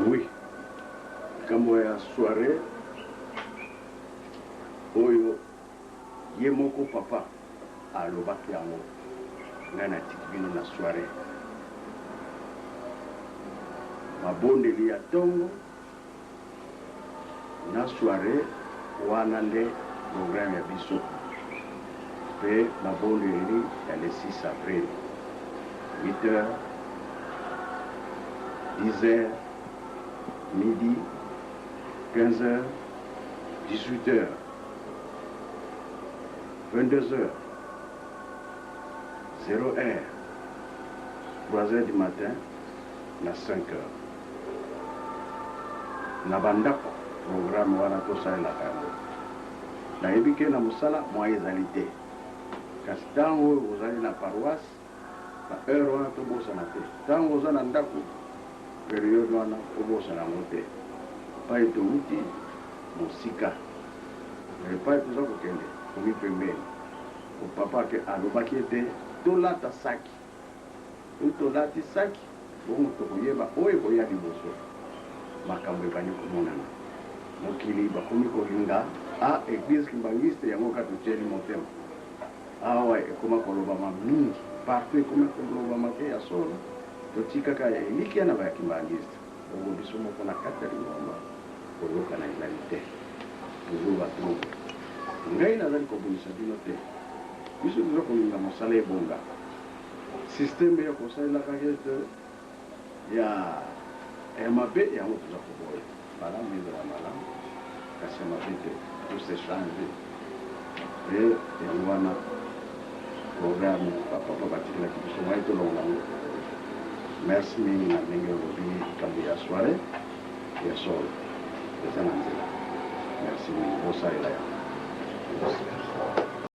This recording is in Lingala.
Oui, kambo ya soirée oyo ye moko papa alobaki yango ngai natiki bino na soirée mabondeli ya ntongo na soirée wana nde programme ya biso mpe mabondeli ya le 6 avril 8h 10h midi 15h 18h 22h 0h 3h du matin na 5h na bandako programme wana tosalelaka yango nayebi ke na mosala mwa ezali te kasi ntango oyo ozali na paroisse na heure wana tobosana te ntango oza na ndako periode wana tobosana yango te epai touti mosika epai toza kokende komi pembeni opapa ke alobaki ete tolata saki oyo tolati saki bongo tokoyeba oyo ekoya liboso makambo ebani komonana mokili bakomi kolinga a eglise kimbangiste yango kaka totieli motema awa ekoma kolobama mingi partout ekoma kolobama te ya solo totikaka elikia na bayakimbangiste bongo biso moko na kati ya lingomba koyokana ezali te toujours batrompe ngai nazali kobundisa bino te biso toza kolinga mosala ebonga systeme ya kosalelaka ete ya mabe yango toza koboya malamu ezala malamu kasi ya mabe te tout s'échange e yango wana programme bapapa batikelaki biso ngai tolonga yango merci mingi na ndenge olobi likambo ya soirée ya solo eza na nzela merci mingi bosalela yango